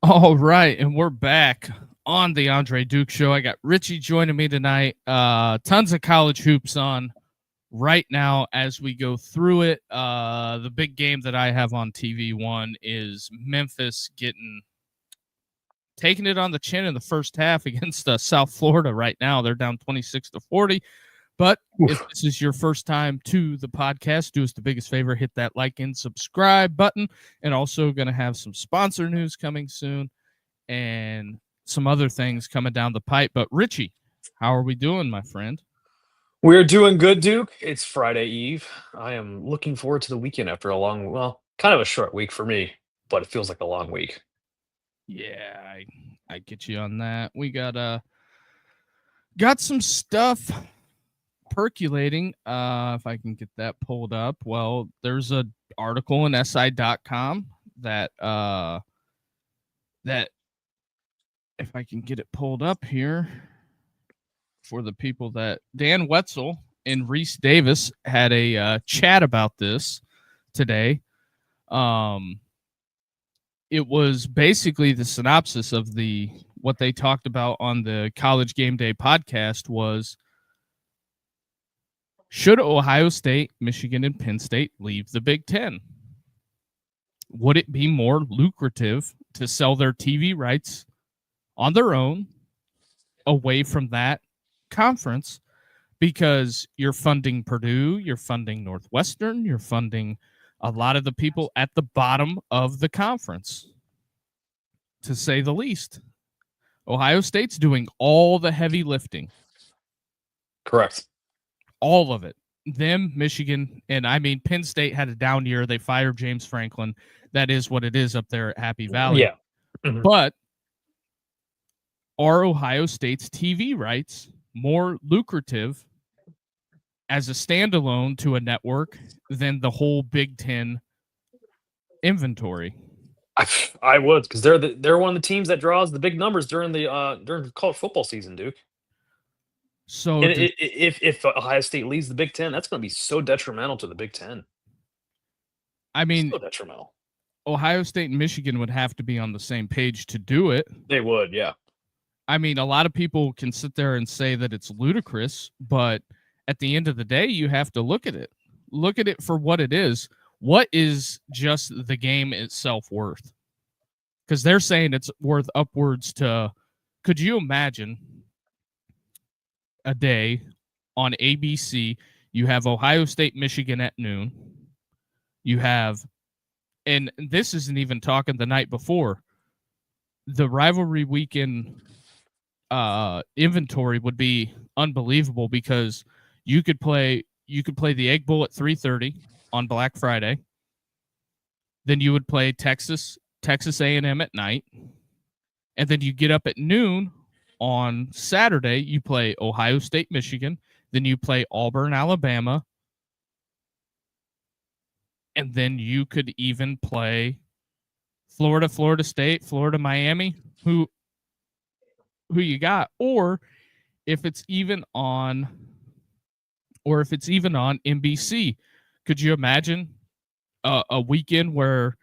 All right, and we're back on the Andre Duke Show. I got Richie joining me tonight. Tons of college hoops on right now as we go through it. The big game that I have on TV1 is Memphis taking it on the chin in the first half against South Florida right now. They're down 26-40. But if this is your first time to the podcast, do us the biggest favor, hit that like and subscribe button. And also going to have some sponsor news coming soon and some other things coming down the pipe. But Richie, how are we doing, my friend? We're doing good, Duke. It's Friday Eve. I am looking forward to the weekend after kind of a short week for me, but it feels like a long week. Yeah, I get you on that. We got some stuff percolating. If I can get that pulled up. Well, there's an article in SI.com that if I can get it pulled up here for the people that Dan Wetzel and Reese Davis had a chat about this today. It was basically the synopsis of what they talked about on the College Game Day podcast was, should Ohio State, Michigan, and Penn State leave the Big Ten? Would it be more lucrative to sell their TV rights on their own away from that conference, because you're funding Purdue, you're funding Northwestern, you're funding a lot of the people at the bottom of the conference, to say the least. Ohio State's doing all the heavy lifting. Correct. All of it. Them, Michigan, and I mean, Penn State had a down year. They fired James Franklin. That is what it is up there at Happy Valley. Yeah. Mm-hmm. But are Ohio State's TV rights more lucrative as a standalone to a network than the whole Big Ten inventory? I would, because they're one of the teams that draws the big numbers during college football season, Duke. So if Ohio State leads the Big Ten, that's going to be so detrimental to the Big Ten. I mean, so detrimental. Ohio State and Michigan would have to be on the same page to do it. They would, yeah. I mean, a lot of people can sit there and say that it's ludicrous, but at the end of the day, you have to look at it. Look at it for what it is. What is just the game itself worth? Because they're saying it's worth upwards to, could you imagine a day on ABC, you have Ohio State, Michigan at noon. You have, and this isn't even talking the night before, the rivalry weekend inventory would be unbelievable, because you could play the Egg Bowl at 3:30 on Black Friday. Then you would play Texas A&M at night. And then you get up at noon on Saturday, you play Ohio State, Michigan. Then you play Auburn, Alabama. And then you could even play Florida State, Florida, Miami. Who you got? Or if it's even on NBC, could you imagine a weekend where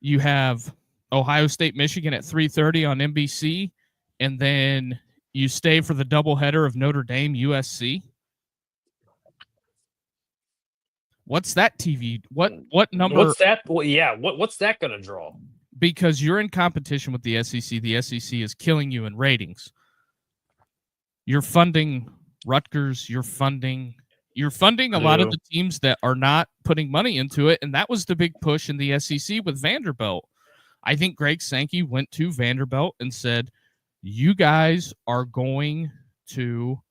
you have Ohio State, Michigan at 3:30 on NBC, and then you stay for the doubleheader of Notre Dame, USC? What's that TV? What number? What's that? Well, yeah. What's that going to draw? Because you're in competition with the SEC. The SEC is killing you in ratings. You're funding Rutgers. You're funding a lot of the teams that are not putting money into it, and that was the big push in the SEC with Vanderbilt. I think Greg Sankey went to Vanderbilt and said, you guys are going to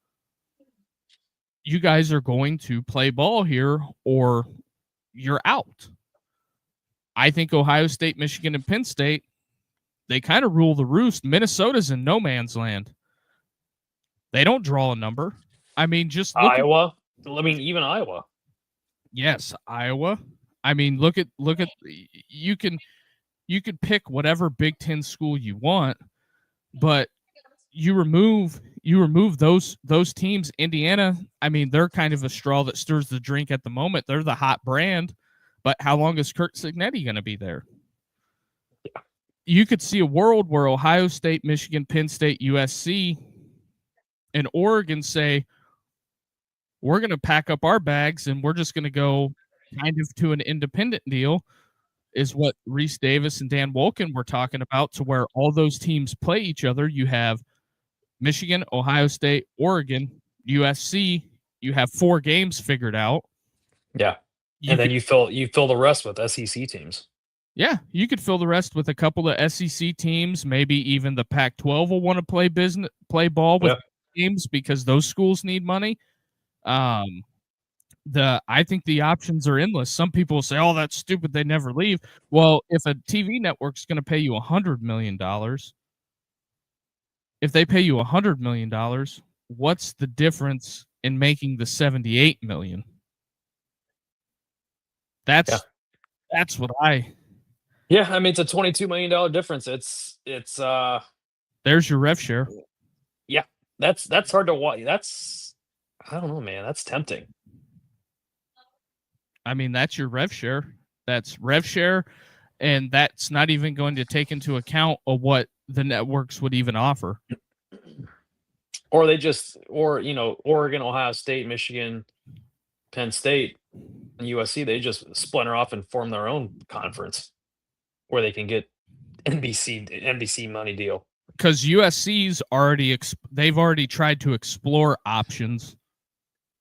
play ball here or you're out. I think Ohio State, Michigan, and Penn State, they kind of rule the roost. Minnesota's in no man's land. They don't draw a number. I mean, just look Iowa. Even Iowa. Yes, Iowa. I mean, look at you could pick whatever Big Ten school you want, but you remove those teams. Indiana, I mean, they're kind of a straw that stirs the drink at the moment. They're the hot brand, but how long is Kirk Cignetti going to be there? Yeah. you could see a world where Ohio State, Michigan, Penn State, USC, and Oregon say, we're going to pack up our bags and we're just going to go kind of to an independent deal, is what Reese Davis and Dan Wolken were talking about, to where all those teams play each other. You have Michigan, Ohio State, Oregon, USC. You have 4 games figured out. Yeah. And then you fill the rest with SEC teams. Yeah, you could fill the rest with a couple of SEC teams. Maybe even the Pac-12 will want to play ball with games because those schools need money. I think the options are endless. Some people say, "Oh, that's stupid. They never leave." Well, if a TV network's going to pay you $100 million, if they pay you $100 million, what's the difference in making the $78 million? That's what I. Yeah, I mean, it's a $22 million difference. It's there's your rev share. Yeah, that's hard to watch. I don't know, man. That's tempting. I mean, that's your rev share. That's rev share, and that's not even going to take into account of what the networks would even offer. Or Oregon, Ohio State, Michigan, Penn State, and USC, they just splinter off and form their own conference where they can get NBC money deal. Because USC's they've already tried to explore options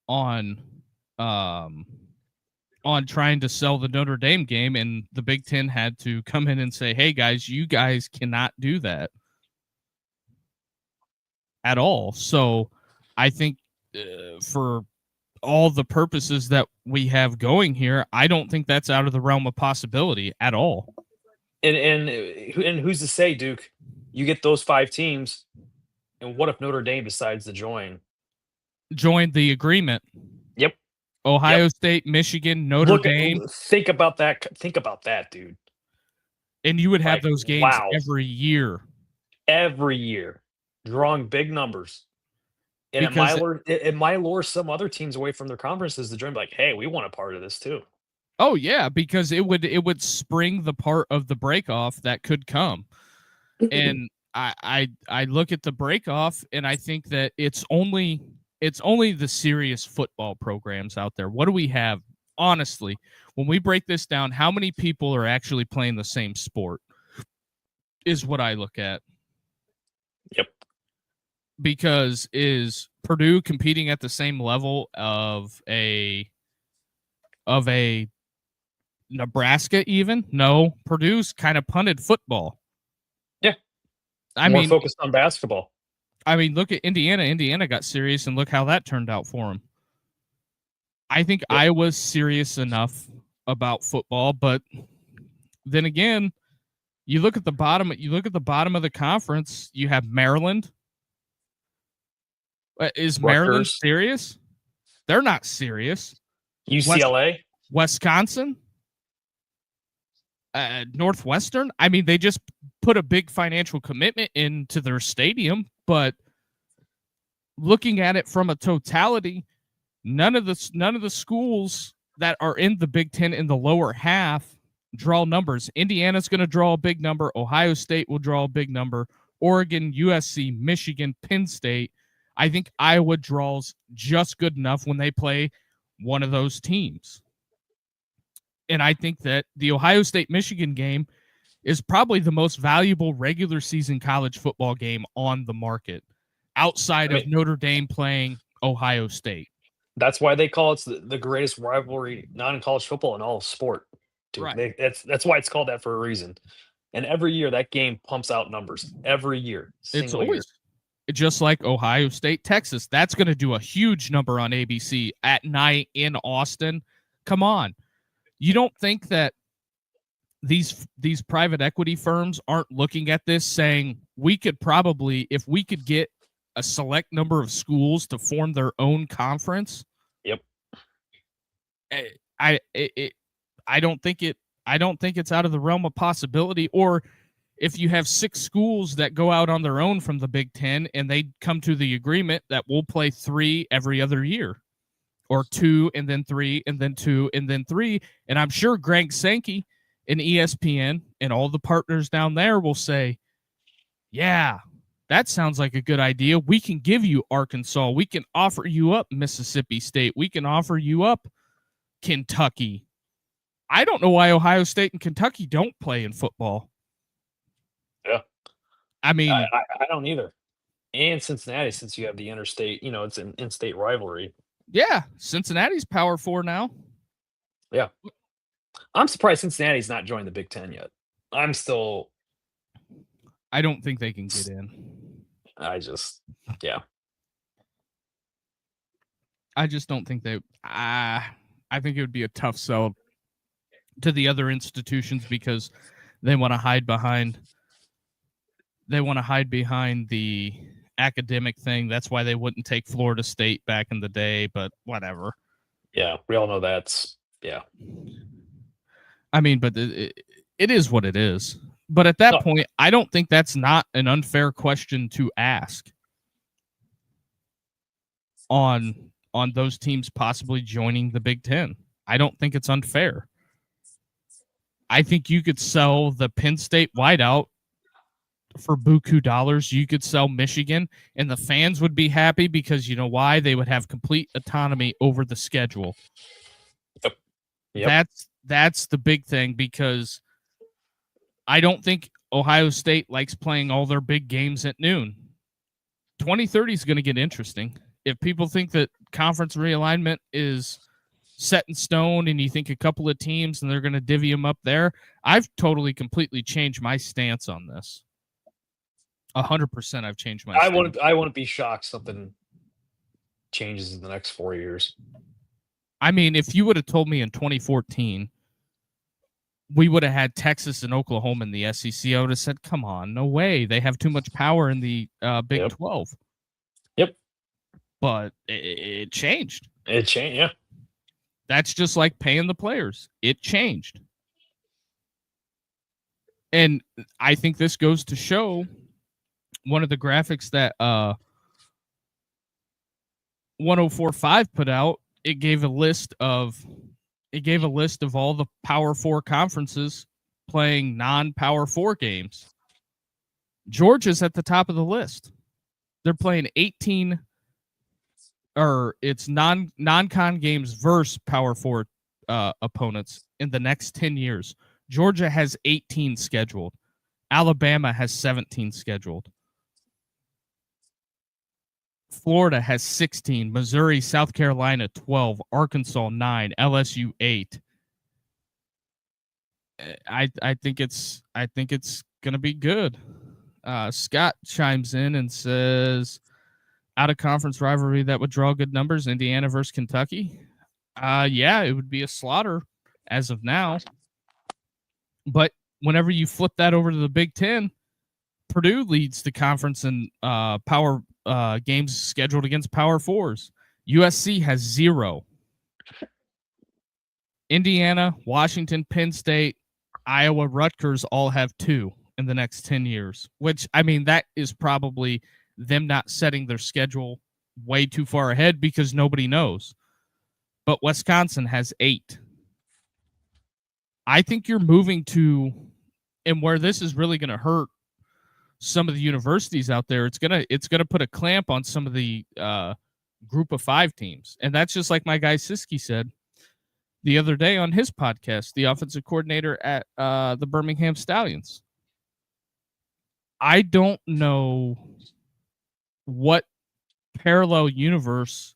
on trying to sell the Notre Dame game, and the Big Ten had to come in and say, "Hey guys, you guys cannot do that at all." So I think for all the purposes that we have going here, I don't think that's out of the realm of possibility at all. And who's to say, Duke, you get those 5 teams, and what if Notre Dame decides to join the agreement? Yep. Ohio State, Michigan, Notre Dame. Think about that, dude. And you would have those games every year. Every year. Drawing big numbers. And it might lure some other teams away from their conferences to join, like, hey, we want a part of this too. Oh yeah, because it would spring the part of the break off that could come. And I look at the break off and I think that it's only the serious football programs out there. What do we have? Honestly, when we break this down, how many people are actually playing the same sport is what I look at. Yep. Because is Purdue competing at the same level of a Nebraska even? No, Purdue's kind of punted football. Yeah. I mean, focused on basketball. I mean, look at Indiana. Indiana got serious, and look how that turned out for them. I think Iowa's serious enough about football, but then again, you look at the bottom of the conference, you have Maryland. Is Rutgers. Maryland serious? They're not serious. UCLA, Wisconsin, Northwestern. I mean, they just put a big financial commitment into their stadium, but looking at it from a totality, none of the schools that are in the Big Ten in the lower half draw numbers. Indiana's going to draw a big number. Ohio State will draw a big number. Oregon, USC, Michigan, Penn State. I think Iowa draws just good enough when they play one of those teams. And I think that the Ohio State-Michigan game is probably the most valuable regular season college football game on the market outside of Notre Dame playing Ohio State. That's why they call it the greatest rivalry not in college football in all of sport. Dude. Right. That's why it's called that for a reason. And every year that game pumps out numbers. Every year. It's always just like Ohio State, Texas. That's going to do a huge number on ABC at night in Austin. Come on. You don't think that these private equity firms aren't looking at this saying we could probably, if we could get a select number of schools to form their own conference? Yep. I don't think it's out of the realm of possibility. Or if you have 6 schools that go out on their own from the Big Ten and they come to the agreement that we'll play 3 every other year, or 2 and then 3 and then 2 and then 3. And I'm sure Greg Sankey and ESPN and all the partners down there will say, yeah, that sounds like a good idea. We can give you Arkansas. We can offer you up Mississippi State. We can offer you up Kentucky. I don't know why Ohio State and Kentucky don't play in football. Yeah. I mean, I don't either. And Cincinnati, since you have the interstate, it's an in-state rivalry. yeah, Cincinnati's Power 4 now. Yeah. I'm surprised Cincinnati's not joined the Big Ten yet. I don't think they can get in. I just don't think they. I think it would be a tough sell to the other institutions because they want to hide behind. They want to hide behind the academic thing. That's why they wouldn't take Florida State back in the day. But whatever. Yeah, we all know that's I mean, but it is what it is. But at that point, I don't think that's not an unfair question to ask on those teams possibly joining the Big Ten. I don't think it's unfair. I think you could sell the Penn State wideout for buku dollars. You could sell Michigan, and the fans would be happy because you know why? They would have complete autonomy over the schedule. Yep. That's the big thing, because I don't think Ohio State likes playing all their big games at noon. 2030 is going to get interesting. If people think that conference realignment is set in stone and you think a couple of teams and they're going to divvy them up there, I've totally, completely changed my stance on this. 100% I've changed my stance. I wouldn't be shocked something changes in the next 4 years. I mean, if you would have told me in 2014 we would have had Texas and Oklahoma in the SEC, I would have said, come on, no way. They have too much power in the Big 12. Yep. But it changed. It changed, yeah. That's just like paying the players. It changed. And I think this goes to show one of the graphics that 1045 put out. It gave a list of all the Power 4 conferences playing non-Power 4 games. Georgia's at the top of the list. They're playing 18 it's non-con games versus Power 4 opponents in the next 10 years. Georgia has 18 scheduled. Alabama has 17 scheduled. Florida has 16, Missouri, South Carolina 12, Arkansas 9, LSU 8. I think it's going to be good. Scott chimes in and says, out of conference rivalry that would draw good numbers, Indiana versus Kentucky. Yeah, it would be a slaughter as of now. But whenever you flip that over to the Big Ten, Purdue leads the conference in power games scheduled against Power 4s. USC has 0. Indiana, Washington, Penn State, Iowa, Rutgers all have 2 in the next 10 years, which, I mean, that is probably them not setting their schedule way too far ahead because nobody knows. But Wisconsin has 8. I think you're moving to, and where this is really going to hurt some of the universities out there, it's gonna put a clamp on some of the group of 5 teams. And that's just like my guy Siski said the other day on his podcast, the offensive coordinator at the Birmingham Stallions. I don't know what parallel universe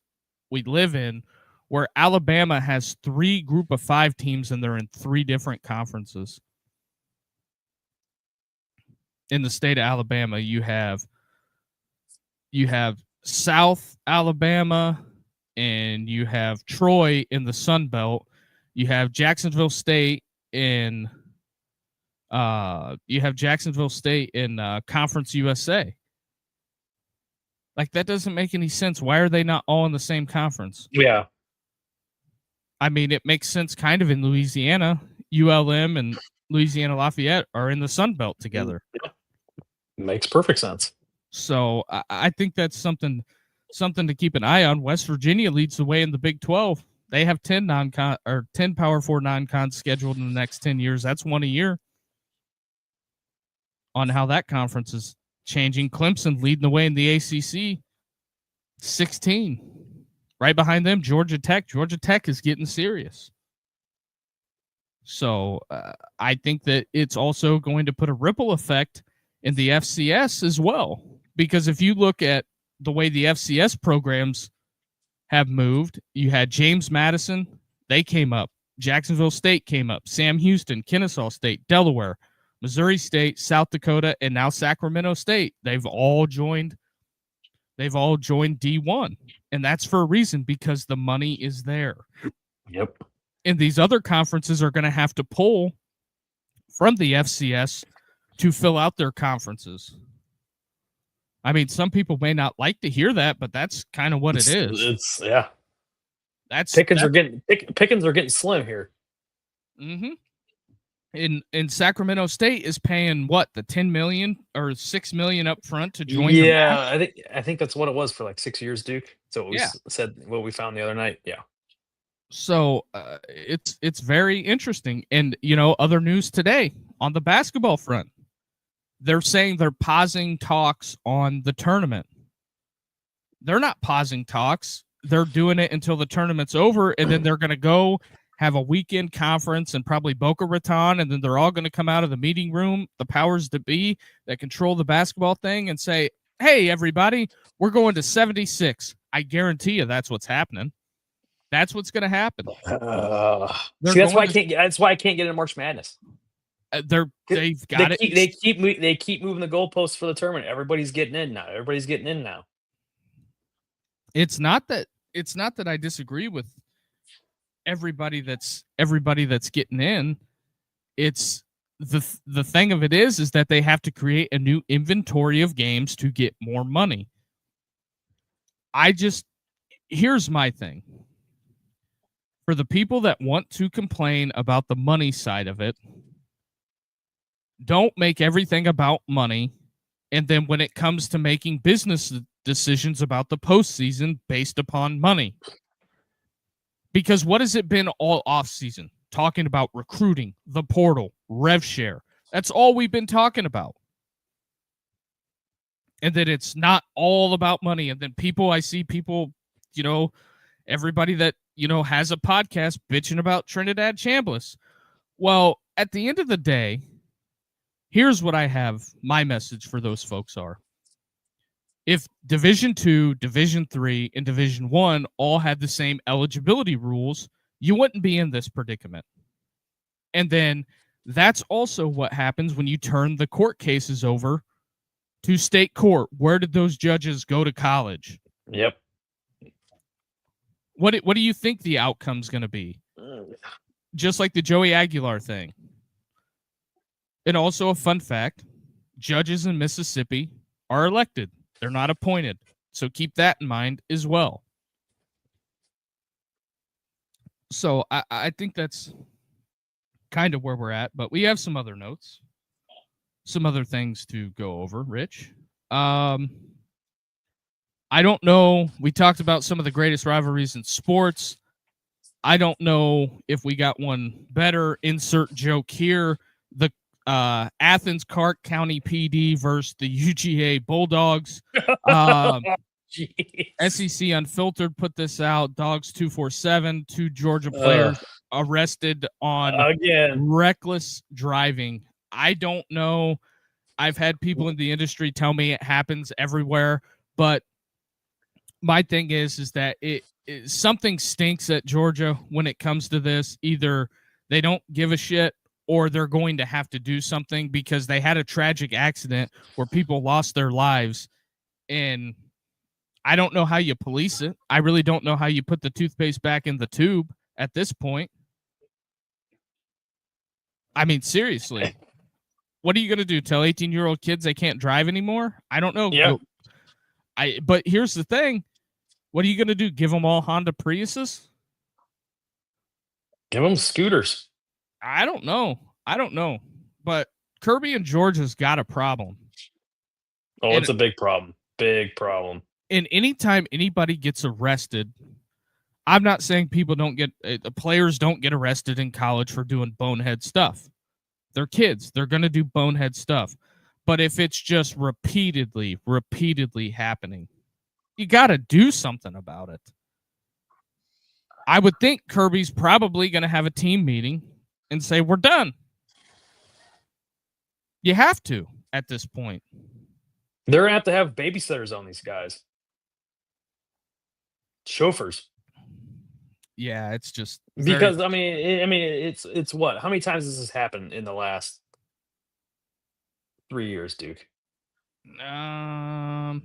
we live in where Alabama has 3 group of 5 teams and they're in 3 different conferences. In the state of Alabama, you have South Alabama and you have Troy in the Sun Belt. You have Jacksonville State in Conference USA. Like, that doesn't make any sense. Why are they not all in the same conference? Yeah. I mean, it makes sense kind of in Louisiana. ULM and Louisiana Lafayette are in the Sun Belt together. Yeah. Makes perfect sense. So I think that's something to keep an eye on. West Virginia leads the way in the Big 12. They have 10 non-con or 10 Power 4 non-cons scheduled in the next 10 years. That's one a year. On how that conference is changing. Clemson leading the way in the ACC, 16. Right behind them, Georgia Tech. Georgia Tech is getting serious. So I think that it's also going to put a ripple effect in the FCS as well. Because if you look at the way the FCS programs have moved, you had James Madison, they came up. Jacksonville State came up. Sam Houston, Kennesaw State, Delaware, Missouri State, South Dakota, and now Sacramento State. They've all joined D1. And that's for a reason, because the money is there. Yep. And these other conferences are going to have to pull from the FCS to fill out their conferences. I mean, some people may not like to hear that, but that's kind of what it is. It's yeah. That's pickings are getting slim here. Mm-hmm. In Sacramento State is paying what, the $10 million or $6 million up front to join. Yeah, I think that's what it was for like 6 years, Duke. So we said what we found the other night. Yeah. So it's very interesting. And other news today on the basketball front, they're saying they're pausing talks on the tournament. They're not pausing talks. They're doing it until the tournament's over, and then they're going to go have a weekend conference in probably Boca Raton, and then they're all going to come out of the meeting room, the powers that be that control the basketball thing, and say, hey, everybody, we're going to 76. I guarantee you that's what's happening. That's what's going to happen. That's why I can't get into March Madness. They've got it. They keep moving the goalposts for the tournament. Everybody's getting in now. It's not that I disagree with everybody that's getting in. It's the thing of it is that they have to create a new inventory of games to get more money. Here's my thing. For the people that want to complain about the money side of it, don't make everything about money. And then when it comes to making business decisions about the postseason based upon money. Because what has it been all offseason? Talking about recruiting, the portal, rev share. That's all we've been talking about. And then it's not all about money. And then I see people, everybody that, has a podcast bitching about Trinidad Chambliss. Well, at the end of the day, here's what I have. My message for those folks are, if Division II, Division III, and Division I all had the same eligibility rules, you wouldn't be in this predicament. And then that's also what happens when you turn the court cases over to state court. Where did those judges go to college? Yep. What do you think the outcome's going to be? Just like the Joey Aguilar thing. And also a fun fact, judges in Mississippi are elected. They're not appointed. So keep that in mind as well. So I think that's kind of where we're at, but we have some other notes, some other things to go over, Rich. I don't know. We talked about some of the greatest rivalries in sports. I don't know if we got one better. Insert joke here. The Athens Clark County PD versus the UGA Bulldogs. SEC Unfiltered put this out. Dogs 247. 2 Georgia players arrested on reckless driving. I don't know. I've had people in the industry tell me it happens everywhere, but my thing is that it something stinks at Georgia when it comes to this. Either they don't give a shit or they're going to have to do something, because they had a tragic accident where people lost their lives. And I don't know how you police it. I really don't know how you put the toothpaste back in the tube at this point. I mean, seriously, what are you going to do? Tell 18-year-old kids they can't drive anymore? I don't know. Yeah. But here's the thing. What are you going to do? Give them all Honda Priuses? Give them scooters. I don't know. But Kirby and Georgia's got a problem. Oh, it's a big problem. Big problem. And anytime anybody gets arrested, I'm not saying players don't get arrested in college for doing bonehead stuff. They're kids. They're going to do bonehead stuff. But if it's just repeatedly happening, you got to do something about it. I would think Kirby's probably going to have a team meeting and say, we're done. You have to at this point. They're going to have babysitters on these guys. Chauffeurs. Yeah, it's just because it's what? How many times has this happened in the last 3 years, Duke? I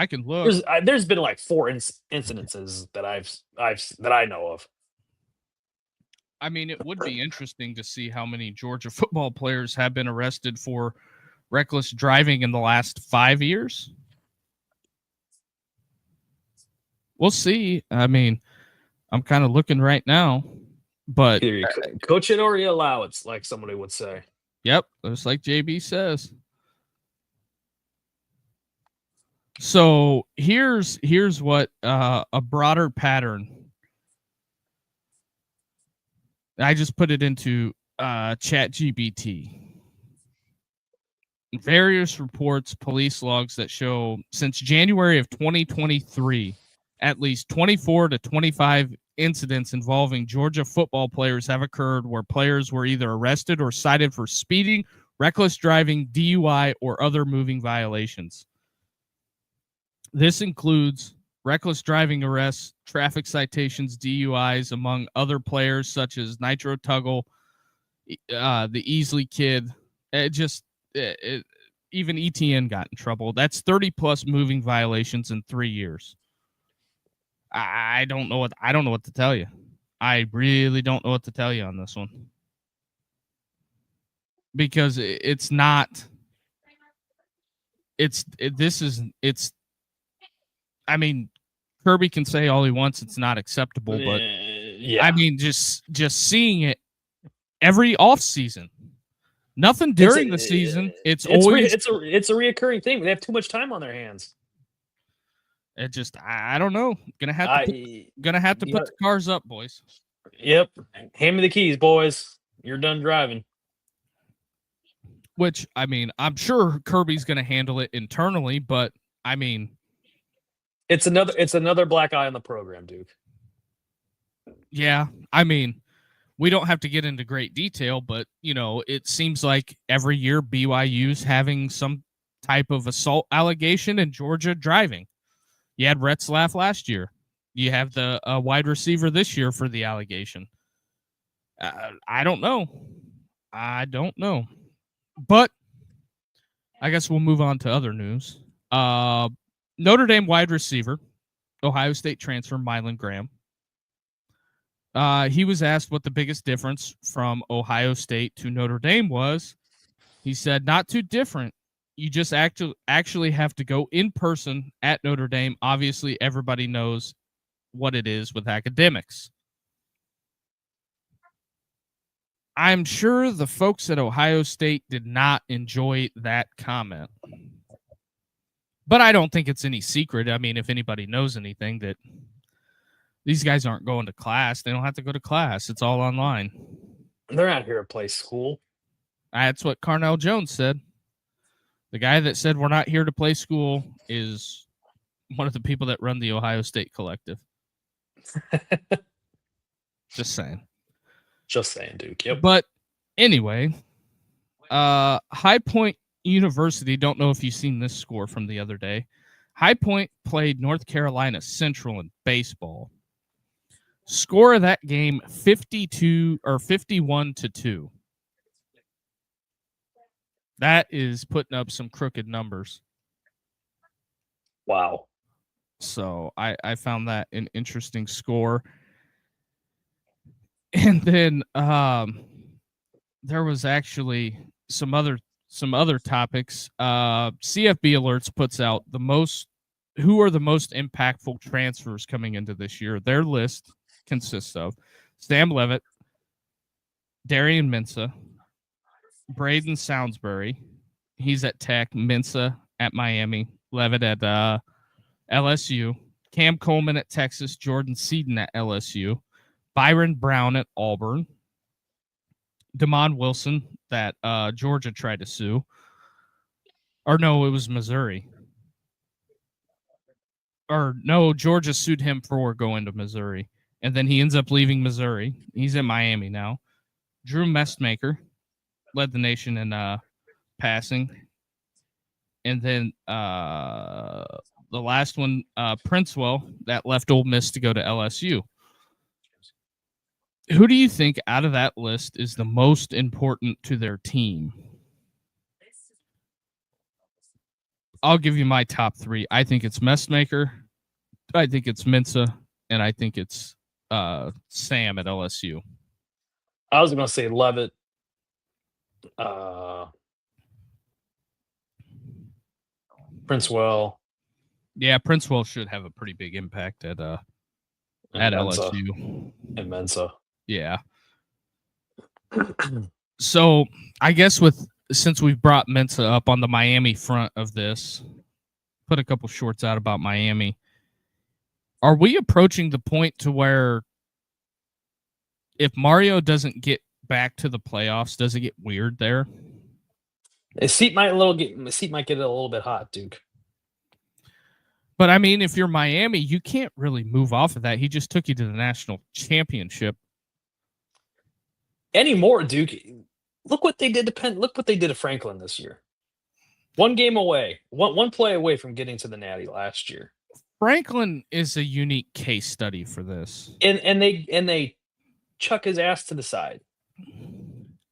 can look. There's been like 4 incidences that I know of. I mean, it would be interesting to see how many Georgia football players have been arrested for reckless driving in the last 5 years. We'll see. I mean, I'm kind of looking right now, but either you coach it or you allow it, like somebody would say. Yep, just like JB says. So here's what a broader pattern. I just put it into ChatGPT. Various reports, police logs that show since January of 2023, at least 24 to 25 incidents involving Georgia football players have occurred where players were either arrested or cited for speeding, reckless driving, DUI, or other moving violations. This includes reckless driving arrests, traffic citations, DUIs, among other players such as Nitro Tuggle, the Easley kid. Even ETN got in trouble. That's 30 plus moving violations in 3 years. I don't know what to tell you. I really don't know what to tell you on this one. Because it's not. I mean, Kirby can say all he wants it's not acceptable, but yeah. I mean, just seeing it every off season, nothing during the season. It's a reoccurring thing. They have too much time on their hands. It just, I don't know. Gonna have to put the cars up, boys. Yep. Hand me the keys, boys. You're done driving. Which, I mean, I'm sure Kirby's gonna handle it internally, but I mean, it's another black eye on the program, Duke. Yeah, I mean, we don't have to get into great detail, but it seems like every year BYU's having some type of assault allegation in Georgia driving. You had Retzlaff last year. You have the wide receiver this year for the allegation. I don't know. But I guess we'll move on to other news. Notre Dame wide receiver, Ohio State transfer Mylan Graham. He was asked what the biggest difference from Ohio State to Notre Dame was. He said, not too different. You just actually have to go in person at Notre Dame. Obviously, everybody knows what it is with academics. I'm sure the folks at Ohio State did not enjoy that comment. But I don't think it's any secret. I mean, if anybody knows anything, that these guys aren't going to class. They don't have to go to class. It's all online. They're out here to play school. That's what Carnell Jones said. The guy that said we're not here to play school is one of the people that run the Ohio State Collective. Just saying. Just saying, Duke. Yep. But anyway, High Point University, don't know if you've seen this score from the other day. High Point played North Carolina Central in baseball. Score of that game 51-2. That is putting up some crooked numbers. Wow. So I found that an interesting score. And then there was actually some other topics. CFB Alerts puts out who are the most impactful transfers coming into this year. Their list consists of Sam Levitt, Darian Mensah, Braden Salisbury. He's at Tech. Mensah at Miami. Levitt at LSU. Cam Coleman at Texas, Jordan Seaton at LSU, Byron Brown at Auburn, Damon Wilson that Georgia tried to sue. Or no, it was Missouri. Or no, Georgia sued him for going to Missouri. And then he ends up leaving Missouri. He's in Miami now. Drew Mestmaker led the nation in passing. And then the last one, Princewell, that left Ole Miss to go to LSU. Who do you think out of that list is the most important to their team? I'll give you my top three. I think it's Mestmaker, I think it's Mensah, and I think it's Sam at LSU. I was going to say Levitt. Princewell. Yeah, Princewell should have a pretty big impact at Mensah. LSU. And Mensah. Yeah. So I guess since we've brought Mensah up on the Miami front of this, put a couple shorts out about Miami. Are we approaching the point to where if Mario doesn't get back to the playoffs, does it get weird there? The seat might get a little bit hot, Duke. But I mean, if you're Miami, you can't really move off of that. He just took you to the national championship. Anymore, Duke. Look what they did to Penn. Look what they did to Franklin this year. One game away, one play away from getting to the Natty last year. Franklin is a unique case study for this. And they chuck his ass to the side.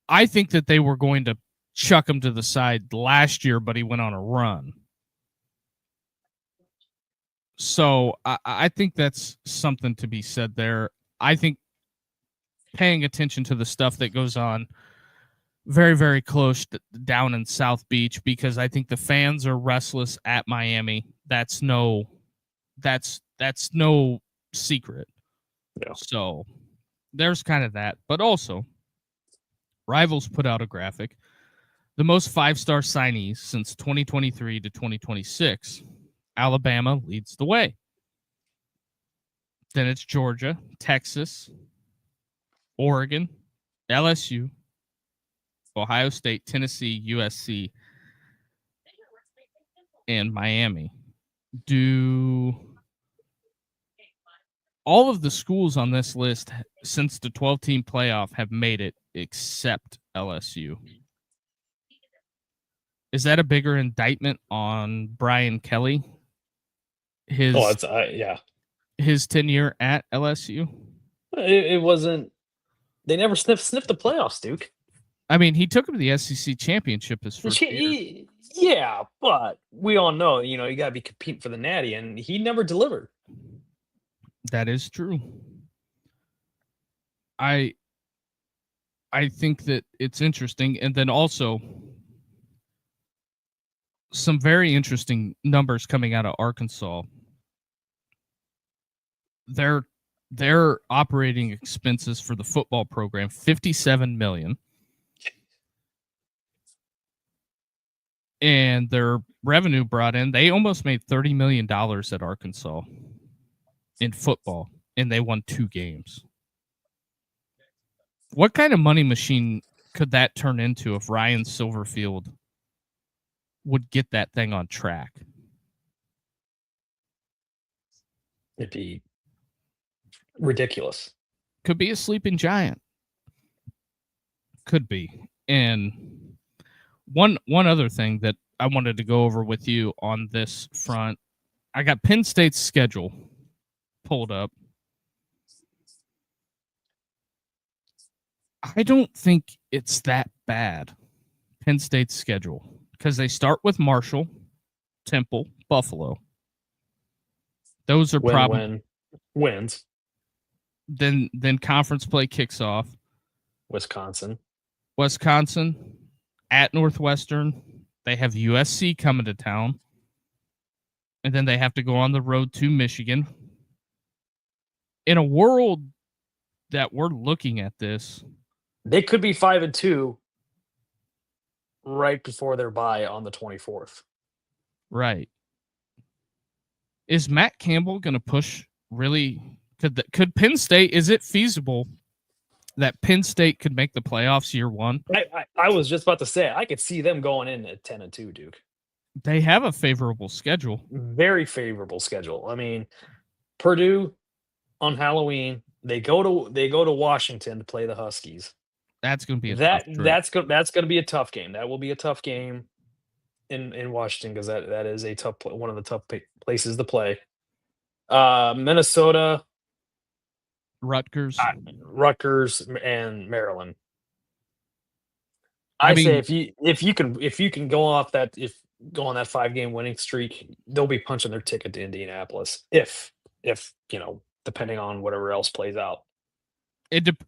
I think that they were going to chuck him to the side last year, but he went on a run. So I think that's something to be said there. I think paying attention to the stuff that goes on very, very close down in South Beach, because I think the fans are restless at Miami. That's no secret. Yeah. So there's kind of that. But also, Rivals put out a graphic. The most 5-star signees since 2023 to 2026. Alabama leads the way. Then it's Georgia, Texas, Oregon, LSU, Ohio State, Tennessee, USC, and Miami. Do all of the schools on this list since the 12-team playoff have made it except LSU? Is that a bigger indictment on Brian Kelly? His tenure at LSU? It wasn't. They never sniffed the playoffs, Duke. I mean, he took him to the SEC championship his first year. Yeah, but we all know, you got to be competing for the Natty, and he never delivered. That is true. I think that it's interesting, and then also some very interesting numbers coming out of Arkansas. Their operating expenses for the football program, $57 million. And their revenue brought in, they almost made $30 million at Arkansas in football, and they won 2 games. What kind of money machine could that turn into if Ryan Silverfield would get that thing on track? It'd be ridiculous. Could be a sleeping giant. Could be. And one other thing that I wanted to go over with you on this front, I got Penn State's schedule pulled up. I don't think it's that bad, Penn State's schedule, because they start with Marshall, Temple, Buffalo. Those are probably wins. Then conference play kicks off. Wisconsin at Northwestern. They have USC coming to town. And then they have to go on the road to Michigan. In a world that we're looking at this, they could be 5-2 right before their bye on the 24th. Right. Is Matt Campbell going to push really? Could Penn State, is it feasible that Penn State could make the playoffs year one? I was just about to say, I could see them going in at 10-2, Duke. They have a favorable schedule. Very favorable schedule. I mean, Purdue on Halloween, they go to Washington to play the Huskies. That's going to be a tough trip. That's going to be a tough game. That will be a tough game in Washington because that is a tough one of the tough places to play. Minnesota, Rutgers, and Maryland. I I say mean, if you can go on that 5-game winning streak, they'll be punching their ticket to Indianapolis. If depending on whatever else plays out.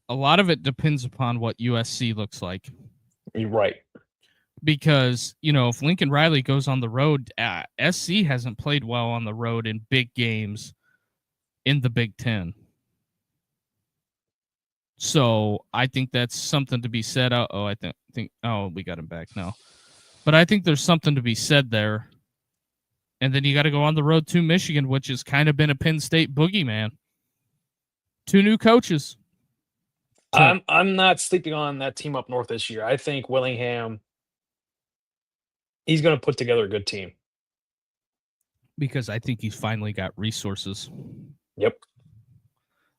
a lot of it depends upon what USC looks like. You're right. Because, if Lincoln Riley goes on the road, SC hasn't played well on the road in big games in the Big Ten. So I think that's something to be said. I think we got him back now. But I think there's something to be said there. And then you got to go on the road to Michigan, which has kind of been a Penn State boogeyman. 2 new coaches. I'm not sleeping on that team up north this year. I think Willingham, he's going to put together a good team. Because I think he's finally got resources. Yep.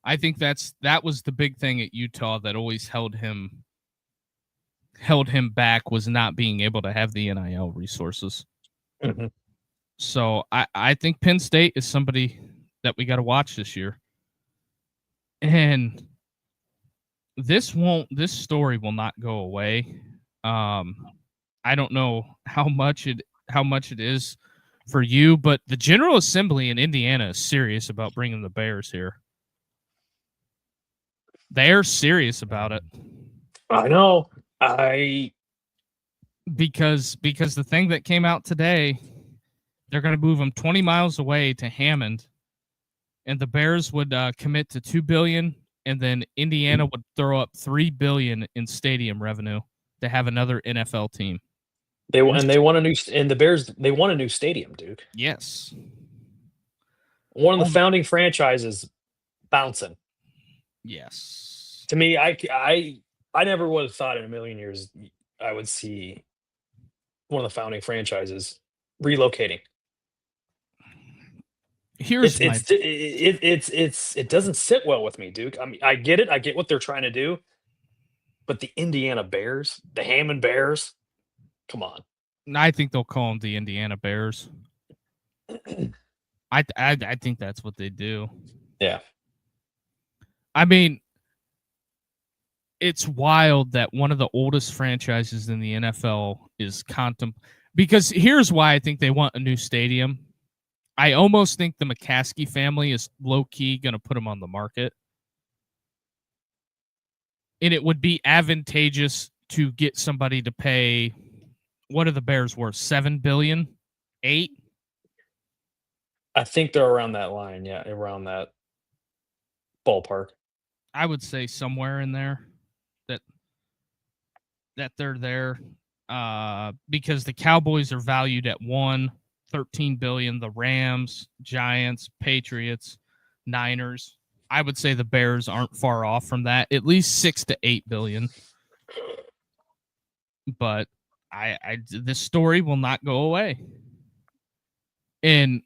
I think that was the big thing at Utah that always held him back, was not being able to have the NIL resources. Mm-hmm. So I think Penn State is somebody that we got to watch this year. And this story will not go away. I don't know how much it is for you, but the General Assembly in Indiana is serious about bringing the Bears here. They're serious about it. I know. Because the thing that came out today, they're going to move them 20 miles away to Hammond, and the Bears would commit to $2 billion, and then Indiana would throw up $3 billion in stadium revenue to have another NFL team. The Bears, they want a new stadium, Duke. Yes. One of the founding franchises bouncing. Yes. To me, I never would have thought in a million years I would see one of the founding franchises relocating. It doesn't sit well with me, Duke. I mean, I get it. I get what they're trying to do, but the Indiana Bears, the Hammond Bears, come on. I think they'll call them the Indiana Bears. I think that's what they do. Yeah. I mean, it's wild that one of the oldest franchises in the NFL is because here's why I think they want a new stadium. I almost think the McCaskey family is low-key going to put them on the market. And it would be advantageous to get somebody to pay, what are the Bears worth, $7 billion? 8? I think they're around that line, yeah, around that ballpark. I would say somewhere in there that they're there, because the Cowboys are valued at $13 billion. The Rams, Giants, Patriots, Niners. I would say the Bears aren't far off from that, at least $6 to $8 billion. But this story will not go away. And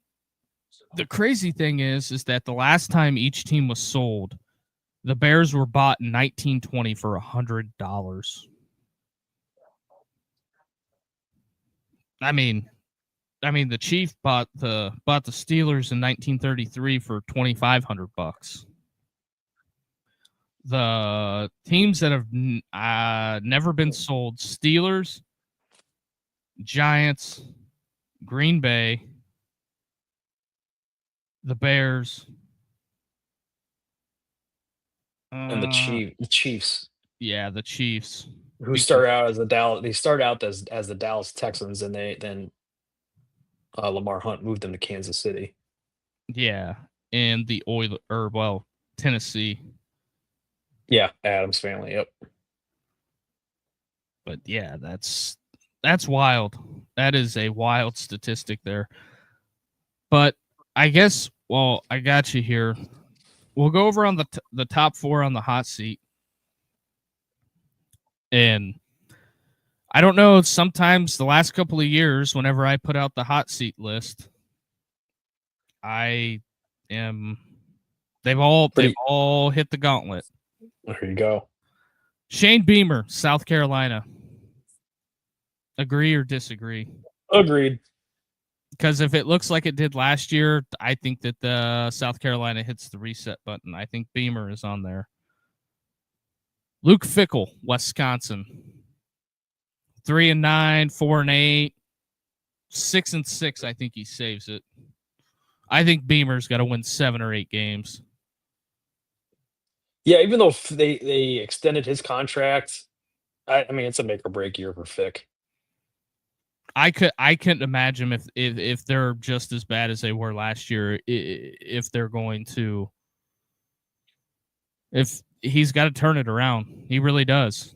the crazy thing is that the last time each team was sold, the Bears were bought in 1920 for $100. I mean, the Chief bought the Steelers in 1933 for $2,500. The teams that have never been sold: Steelers, Giants, Green Bay, the Bears, and the Chiefs. Yeah, the Chiefs. Who start out as the Dallas? They start out as the Dallas Texans, and then Lamar Hunt moved them to Kansas City. Yeah, and the Tennessee. Yeah, Adams family. Yep. But yeah, that's wild. That is a wild statistic there. But I guess. Well, I got you here. We'll go over on the top 4 on the hot seat, and I don't know. Sometimes the last couple of years, whenever I put out the hot seat list, I am. They've all hit the gauntlet. There you go. Shane Beamer, South Carolina. Agree or disagree? Agreed. Because if it looks like it did last year, I think that the South Carolina hits the reset button. I think Beamer is on there. Luke Fickell, Wisconsin. 3-9, 4-8, 6-6. I think he saves it. I think Beamer's got to win 7 or 8 games. Yeah, even though they extended his contract, I mean it's a make or break year for Fick. I couldn't imagine if they're just as bad as they were last year. If they're going to, if he's got to turn it around, he really does.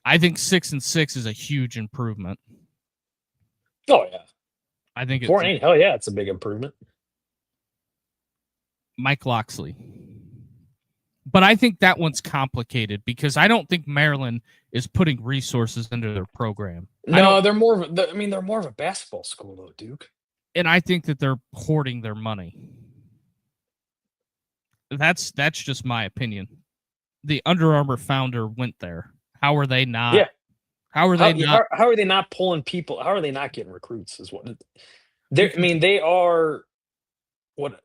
I think 6-6 is a huge improvement. Oh yeah, I think 4-8. Hell yeah, it's a big improvement. Mike Locksley. But I think that one's complicated because I don't think Maryland is putting resources into their program. No, they're more of they're more of a basketball school though, Duke. And I think that they're hoarding their money. That's just my opinion. The Under Armour founder went there. How are they not? Yeah. How are they not? How are they not pulling people? How are they not getting recruits? Is what they are what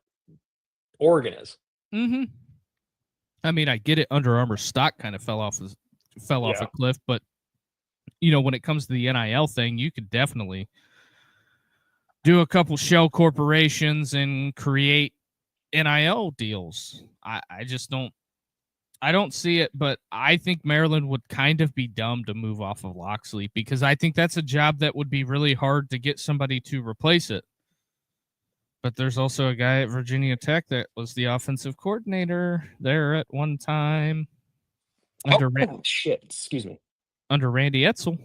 Oregon is. Mm-hmm. I mean, I get it. Under Armour stock kind of fell off a cliff, but when it comes to the NIL thing, you could definitely do a couple shell corporations and create NIL deals. I just don't. I don't see it, but I think Maryland would kind of be dumb to move off of Locksley because I think that's a job that would be really hard to get somebody to replace it. But there's also a guy at Virginia Tech that was the offensive coordinator there at one time. Excuse me. Under Randy Edsel.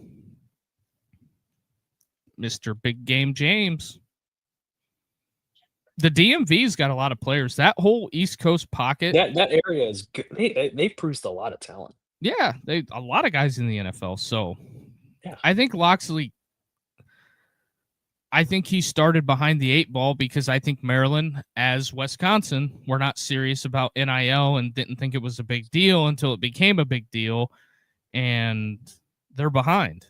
Mr. Big Game James. The DMV's got a lot of players. That whole East Coast pocket. That area is good. They've produced a lot of talent. Yeah, a lot of guys in the NFL. So yeah. I think Locksley, I think he started behind the 8 ball because I think Maryland, as Wisconsin, were not serious about NIL and didn't think it was a big deal until it became a big deal, and they're behind.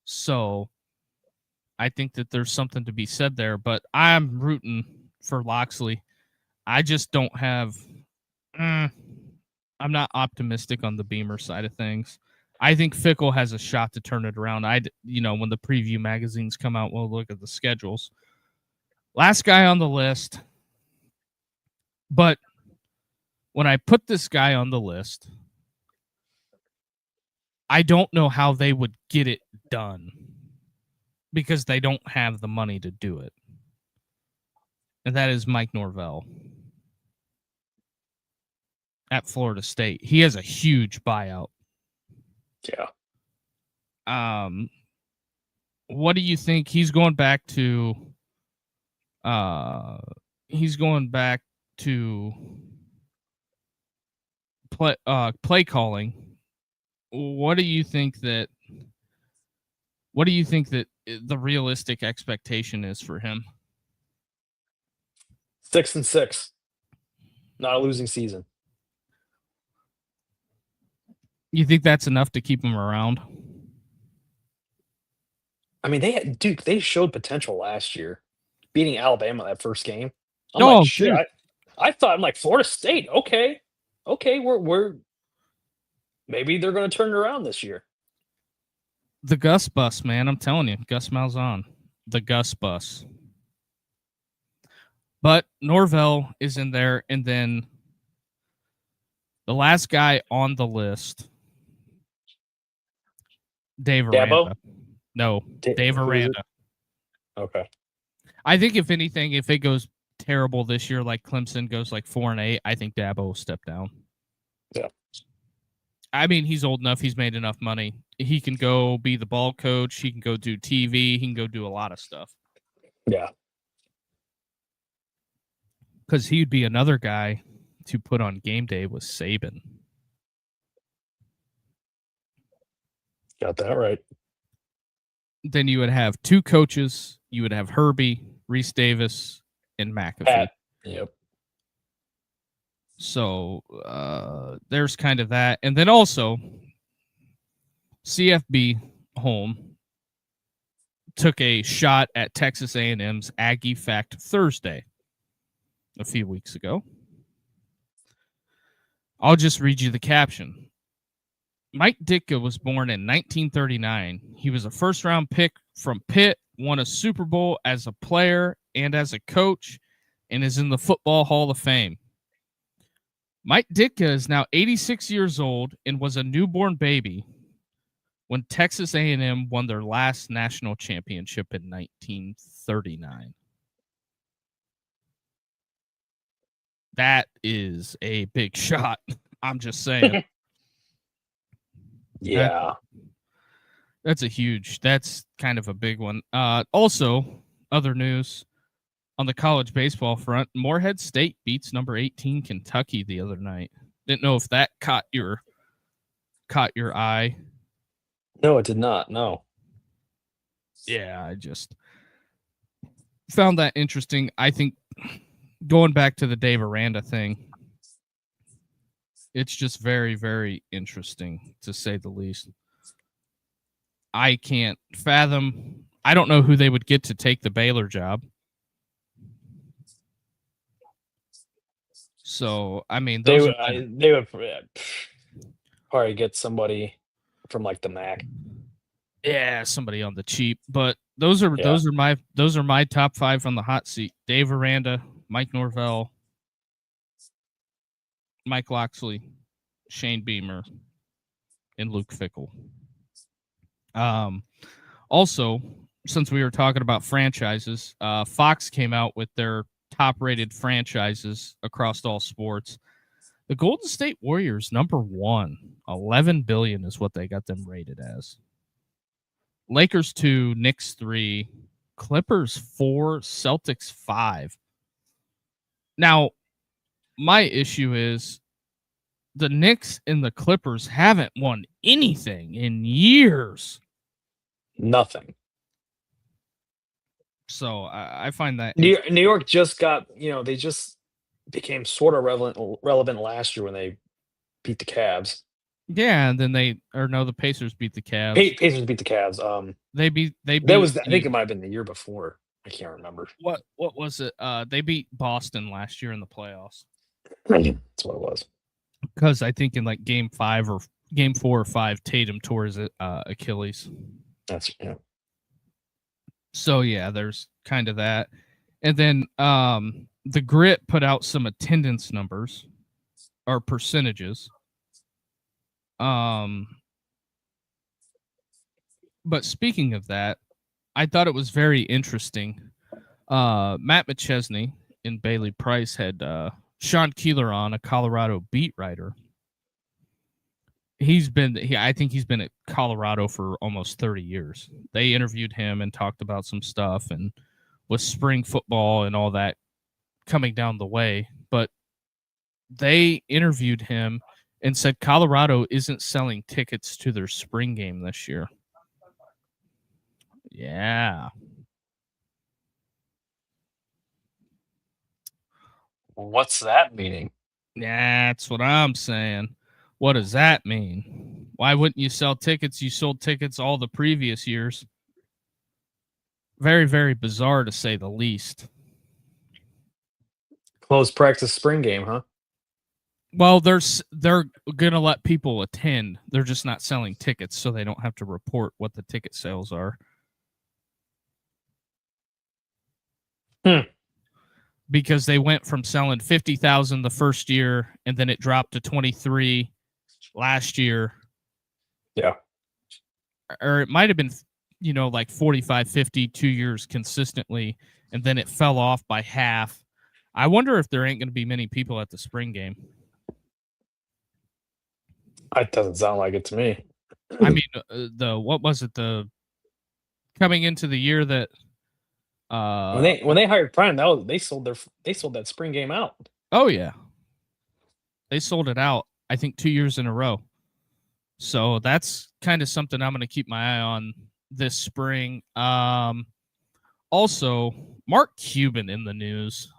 So I think that there's something to be said there, but I'm rooting for Locksley. I just don't have I'm not optimistic on the Beamer side of things. I think Fickell has a shot to turn it around. When the preview magazines come out, we'll look at the schedules. Last guy on the list. But when I put this guy on the list, I don't know how they would get it done because they don't have the money to do it. And that is Mike Norvell at Florida State. He has a huge buyout. Yeah. What do you think? He's going back to play calling. What do you think that the realistic expectation is for him? 6-6. Not a losing season. You think that's enough to keep him around? I mean, they showed potential last year, beating Alabama that first game. Shit. I thought I'm like Florida State. Okay, we're maybe they're going to turn it around this year. The Gus bus, man. I'm telling you, Gus Malzahn, the Gus bus. But Norvell is in there, and then the last guy on the list, Dave Aranda. No, Dave Aranda. Okay. I think if anything, if it goes terrible this year, like Clemson goes like 4-8, I think Dabo will step down. Yeah. I mean, he's old enough. He's made enough money. He can go be the ball coach. He can go do TV. He can go do a lot of stuff. Yeah. because he'd be another guy to put on game day with Saban. Got that right. Then you would have two coaches. You would have Herbie, Reese Davis, and McAfee. Pat. Yep. So there's kind of that. And then also CFB home took a shot at Texas A&M's Aggie Fact Thursday a few weeks ago. I'll just read you the caption. Mike Ditka was born in 1939. He was a first-round pick from Pitt, won a Super Bowl as a player and as a coach, and is in the Football Hall of Fame. Mike Ditka is now 86 years old and was a newborn baby when Texas A&M won their last national championship in 1939. That is a big shot. I'm just saying. Yeah. That's kind of a big one. Also, other news on the college baseball front, Morehead State beats number 18 Kentucky the other night. Didn't know if that caught your eye. No, it did not. No. Yeah, I just found that interesting. I think going back to the Dave Aranda thing, it's just very, very interesting, to say the least. I can't fathom. I don't know who they would get to take the Baylor job. So, I mean, they would probably get somebody from like the MAC. Yeah, somebody on the cheap. But those are my top 5 on the hot seat. Dave Aranda, Mike Norvell, Mike Loxley, Shane Beamer, and Luke Fickell. Also, since we were talking about franchises, Fox came out with their top-rated franchises across all sports. The Golden State Warriors, number 1, $11 billion is what they got them rated as. Lakers 2, Knicks 3, Clippers 4, Celtics 5. Now, my issue is the Knicks and the Clippers haven't won anything in years. Nothing. So I find that New York just got, they just became sort of relevant last year when they beat the Cavs. Yeah, and then the Pacers beat the Cavs. Pacers beat the Cavs. They beat. I think it might have been the year before. I can't remember. What was it? They beat Boston last year in the playoffs. That's what it was. Because I think in like game 4 or 5, Tatum tore his Achilles. That's yeah. So yeah, there's kind of that, and then the Grit put out some attendance numbers or percentages. But speaking of that, I thought it was very interesting. Matt McChesney and Bailey Price had Sean Keeler on, a Colorado beat writer. I think he's been at Colorado for almost 30 years. They interviewed him and talked about some stuff, and with spring football and all that coming down the way. But they interviewed him and said Colorado isn't selling tickets to their spring game this year. Yeah. What's that meaning? That's what I'm saying. What does that mean? Why wouldn't you sell tickets? You sold tickets all the previous years. Very, very bizarre, to say the least. Closed practice spring game, huh? Well, they're going to let people attend. They're just not selling tickets, so they don't have to report what the ticket sales are. Because they went from selling 50,000 the first year, and then it dropped to 23 last year. Yeah. Or it might have been, like 45, 50 2 years consistently, and then it fell off by half. I wonder if there ain't going to be many people at the spring game. It doesn't sound like it to me. I mean, what was it? Coming into the year that When they hired Prime, they sold that spring game out. Oh yeah, they sold it out. I think 2 years in a row. So that's kind of something I'm going to keep my eye on this spring. Also, Mark Cuban in the news,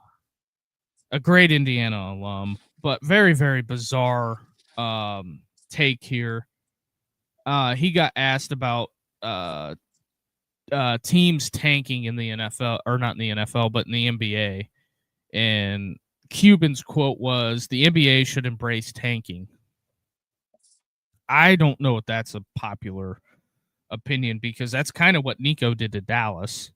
a great Indiana alum, but very, very bizarre take here. He got asked about teams tanking in the NFL, or not in the NFL, but in the NBA. And Cuban's quote was, "The NBA should embrace tanking." I don't know if that's a popular opinion, because that's kind of what Nico did to Dallas.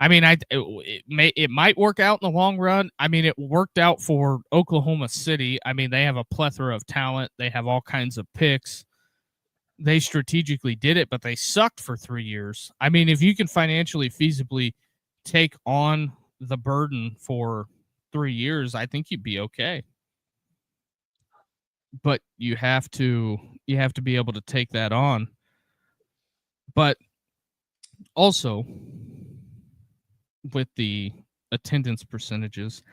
I mean, it might work out in the long run. I mean, it worked out for Oklahoma City. I mean, they have a plethora of talent. They have all kinds of picks. They strategically did it, but they sucked for 3 years. I mean, if you can financially feasibly take on the burden for 3 years, I think you'd be okay. But you have to be able to take that on. But also, with the attendance percentages,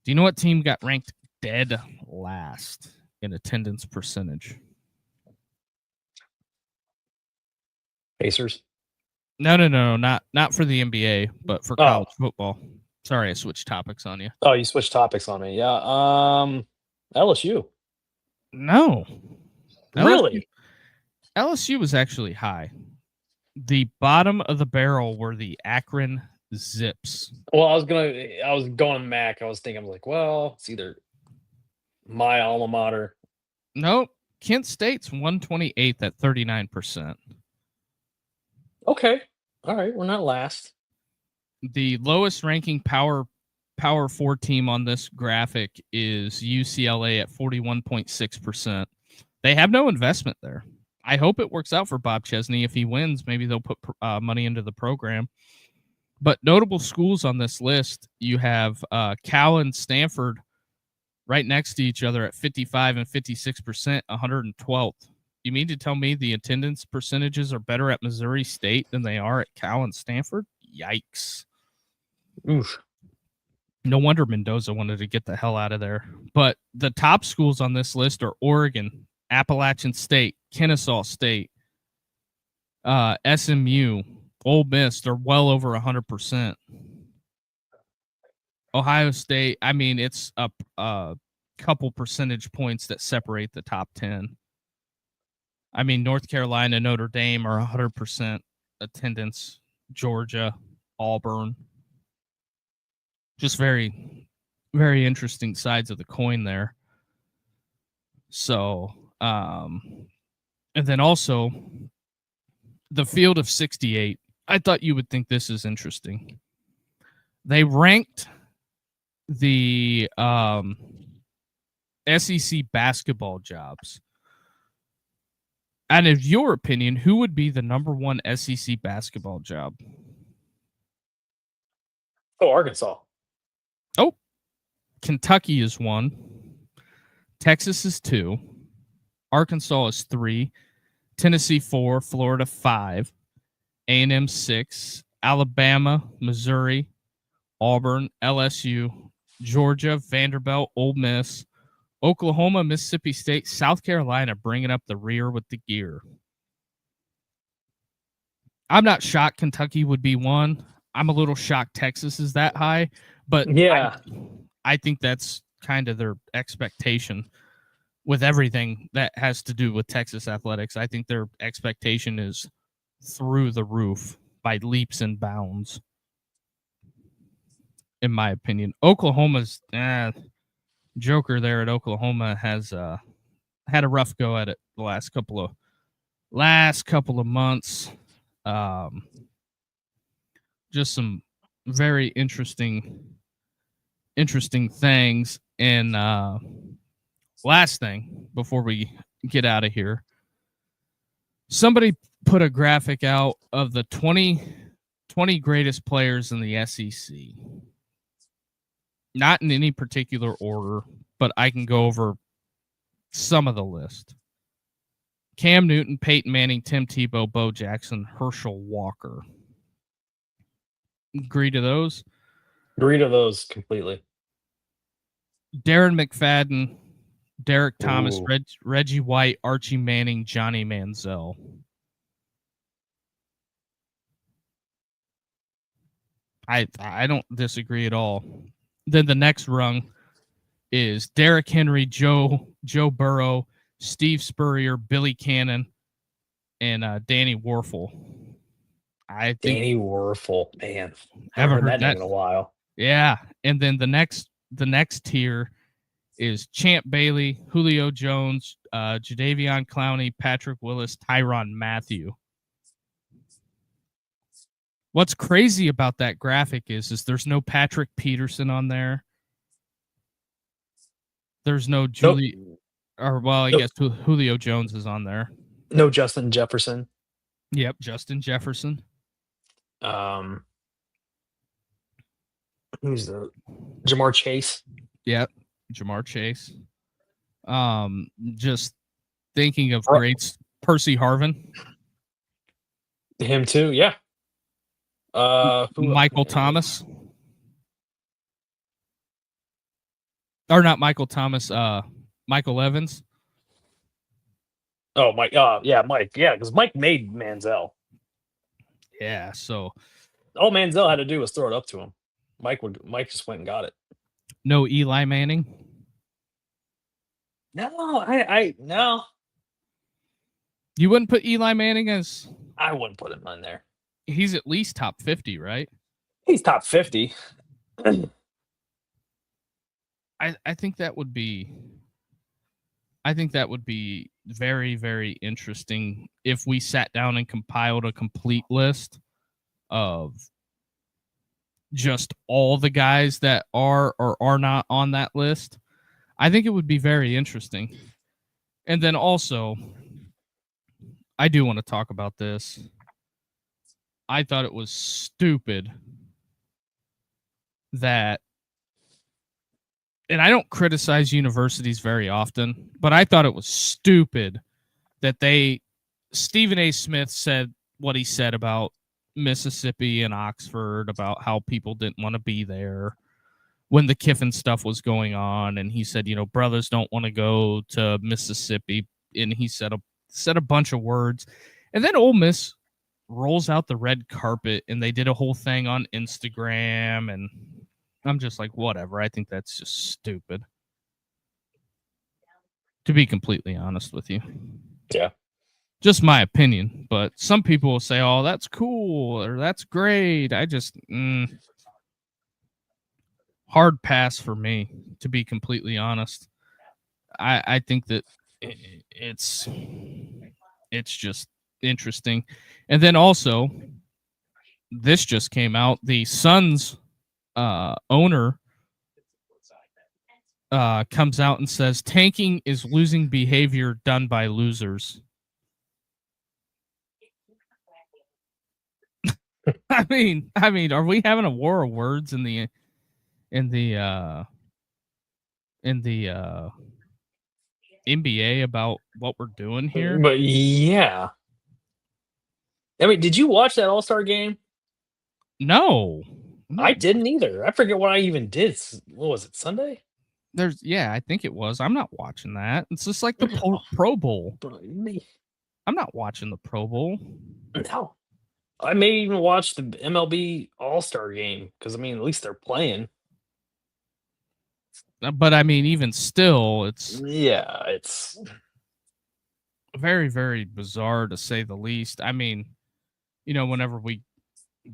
do you know what team got ranked dead last in attendance percentage? Pacers. No, not for the NBA, but for college football. Sorry, I switched topics on you. Oh, you switched topics on me. Yeah. LSU. No. Really? LSU was actually high. The bottom of the barrel were the Akron Zips. Well, I was going MAC. I was like, well, it's either my alma mater. Nope. Kent State's 128th at 39%. Okay. All right. We're not last. The lowest ranking Power 4 team on this graphic is UCLA at 41.6%. They have no investment there. I hope it works out for Bob Chesney. If he wins, maybe they'll put money into the program. But notable schools on this list, you have Cal and Stanford right next to each other at 55 and 56%, 112th. You mean to tell me the attendance percentages are better at Missouri State than they are at Cal and Stanford? Yikes. Oof. No wonder Mendoza wanted to get the hell out of there. But the top schools on this list are Oregon, Appalachian State, Kennesaw State, SMU, Ole Miss. They're well over 100%. Ohio State, I mean, it's a couple percentage points that separate the top 10. I mean, North Carolina, Notre Dame are 100% attendance. Georgia, Auburn. Just very, very interesting sides of the coin there. So, and then also the field of 68. I thought you would think this is interesting. They ranked the SEC basketball jobs. And in your opinion, who would be the number one SEC basketball job? Oh, Arkansas. Oh, Kentucky is 1. Texas is 2. Arkansas is 3. Tennessee 4. Florida 5. A&M 6. Alabama, Missouri, Auburn, LSU, Georgia, Vanderbilt, Ole Miss, Oklahoma, Mississippi State, South Carolina bringing up the rear with the gear. I'm not shocked Kentucky would be 1. I'm a little shocked Texas is that high, but yeah, I think that's kind of their expectation with everything that has to do with Texas athletics. I think their expectation is through the roof by leaps and bounds, in my opinion. Oklahoma's Joker there at Oklahoma has had a rough go at it the last couple of months. Just some very interesting things. And last thing before we get out of here, somebody put a graphic out of the 20 greatest players in the SEC. Not in any particular order, but I can go over some of the list. Cam Newton, Peyton Manning, Tim Tebow, Bo Jackson, Herschel Walker. Agree to those. Agree to those completely. Darren McFadden, Derek Thomas, Ooh. Reggie White, Archie Manning, Johnny Manziel. I don't disagree at all. Then the next rung is Derrick Henry, Joe Burrow, Steve Spurrier, Billy Cannon, and Danny Werfel. I think Danny Werfel, man, I ever haven't heard heard that name in a while. Yeah, and then the next tier is Champ Bailey, Julio Jones, Jadeveon Clowney, Patrick Willis, Tyrann Mathieu. What's crazy about that graphic is there's no Patrick Peterson on there. There's no Julie, or well, I guess Julio Jones is on there. No Justin Jefferson. Yep, Justin Jefferson. Who's the Jamar Chase? Yep, Jamar Chase. Just thinking of greats, Percy Harvin. Him too, yeah. Michael Thomas. Or not Michael Thomas, Michael Evans. Oh, Mike. Yeah, Mike. Yeah, because Mike made Manziel. Yeah, so all Manziel had to do was throw it up to him. Mike just went and got it. No Eli Manning. No, I no. You wouldn't put Eli Manning as? I wouldn't put him on there. He's at least top 50, right? He's top 50. I think that would be. I think that would be very, very interesting if we sat down and compiled a complete list of just all the guys that are or are not on that list. I think it would be very interesting. And then also, I do want to talk about this. I thought it was stupid that, and I don't criticize universities very often, but I thought it was stupid that Stephen A. Smith said what he said about Mississippi and Oxford, about how people didn't want to be there when the Kiffin stuff was going on. And he said, brothers don't want to go to Mississippi. And he said a bunch of words. And then Ole Miss rolls out the red carpet and they did a whole thing on Instagram. And I'm just like, whatever. I think that's just stupid, to be completely honest with you. Yeah. Just my opinion. But some people will say, oh, that's cool or that's great. I just, hard pass for me, to be completely honest. I think that it's just interesting. And then also, this just came out. The Suns owner comes out and says tanking is losing behavior done by losers. I mean, are we having a war of words in the NBA about what we're doing here? But yeah. I mean, did you watch that All-Star game? No. I didn't either. I forget what I even did. What was it, Sunday? I think it was. I'm not watching that. It's just like the Pro Bowl. I'm not watching the Pro Bowl. No. I may even watch the MLB All-Star game because, at least they're playing. But, even still, it's... Yeah, it's... very, very bizarre, to say the least. Whenever we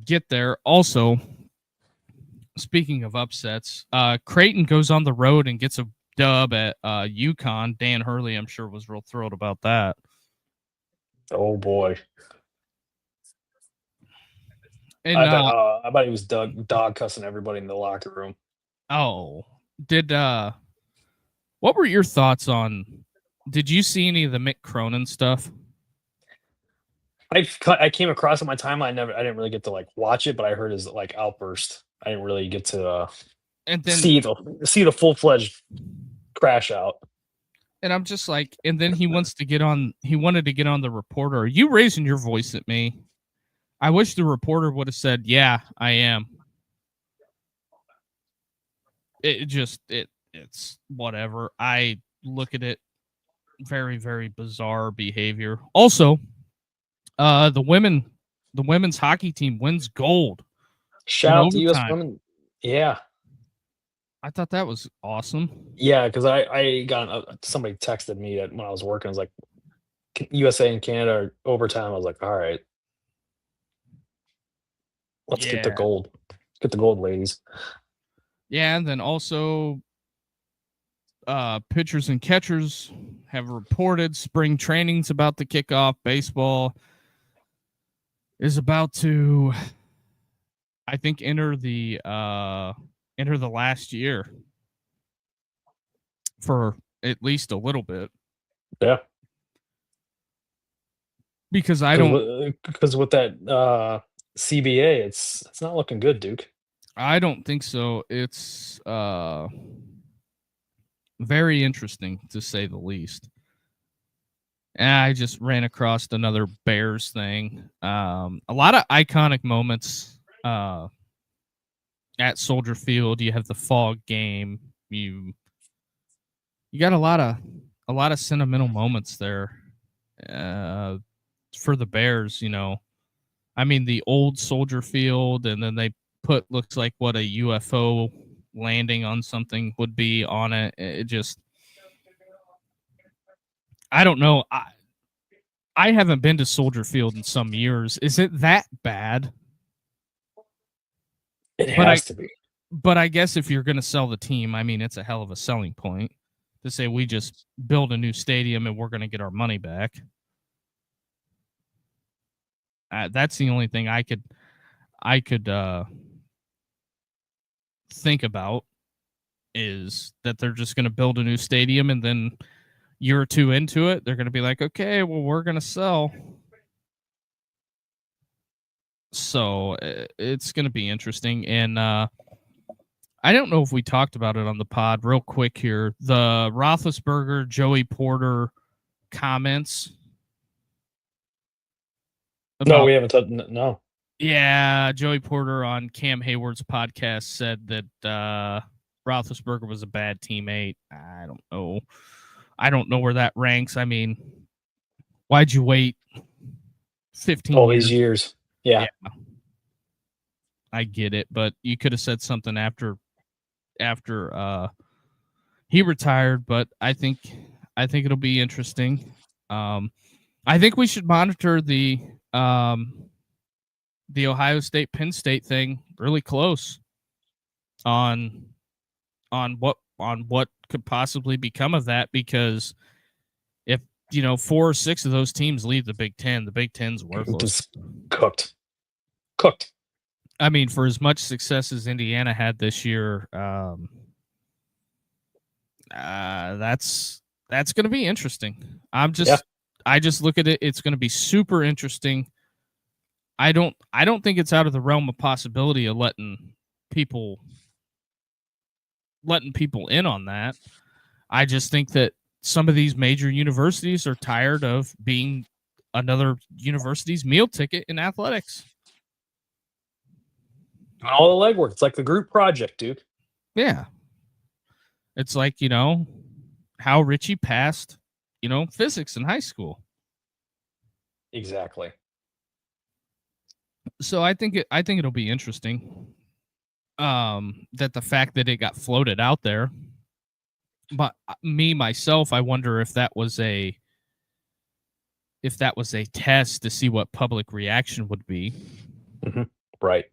get there. Also, speaking of upsets, Creighton goes on the road and gets a dub at UConn. Dan Hurley, I'm sure, was real thrilled about that. Oh, boy. And I bet he was dog cussing everybody in the locker room. Oh, what were your thoughts on? Did you see any of the Mick Cronin stuff? I came across it on my timeline. I didn't really get to watch it, but I heard his outburst. I didn't really get to and then see the full-fledged crash out. And I'm just like, and then he wanted to get on the reporter. Are you raising your voice at me? I wish the reporter would have said, "Yeah, I am." It's whatever. I look at it, very, very bizarre behavior. Also, the women's hockey team wins gold in Shout out to U.S. overtime. women. Yeah. I thought that was awesome. Yeah, because I got somebody texted me when I was working. I was like, USA and Canada are overtime. I was like, all right, let's get the Yeah. gold. Get the gold, ladies. Yeah, and then also pitchers and catchers have reported spring training's about to kick off. Baseball is about to, I think, enter the last year for at least a little bit. Yeah, because I don't because with that CBA, it's not looking good, Duke. I don't think so. It's very interesting to say the least. And I just ran across another Bears thing. A lot of iconic moments at Soldier Field. You have the fog game. You got a lot of sentimental moments there for the Bears. You know, I mean the old Soldier Field, and then they put looks like what a UFO landing on something would be on it. It just, I don't know. I haven't been to Soldier Field in some years. Is it that bad? It has to be. But I guess if you're going to sell the team, I mean, it's a hell of a selling point to say we just build a new stadium and we're going to get our money back. That's the only thing I could think about, is that they're just going to build a new stadium and then year or two into it, they're going to be like, okay, well, we're going to sell. So it's going to be interesting. And I don't know if we talked about it on the pod real quick here. The Roethlisberger, Joey Porter comments. No, we haven't touched. No. Yeah, Joey Porter on Cam Hayward's podcast said that Roethlisberger was a bad teammate. I don't know where that ranks. I mean, why'd you wait 15 all years? These years? Yeah. I get it, but you could have said something after he retired. But I think it'll be interesting. I think we should monitor the Ohio State Penn State thing really close on what could possibly become of that, because if 4 or 6 of those teams leave the Big Ten, the Big Ten's worthless. Just cooked. I mean, for as much success as Indiana had this year, that's going to be interesting. I just look at it. It's going to be super interesting. I don't think it's out of the realm of possibility of letting people in on that. I just think that some of these major universities are tired of being another university's meal ticket in athletics. All the legwork. It's like the group project, Duke. Yeah. It's like, how Richie passed, physics in high school. Exactly. So I think it'll be interesting. That the fact that it got floated out there. But myself, I wonder if that was a test to see what public reaction would be. Mm-hmm. Right.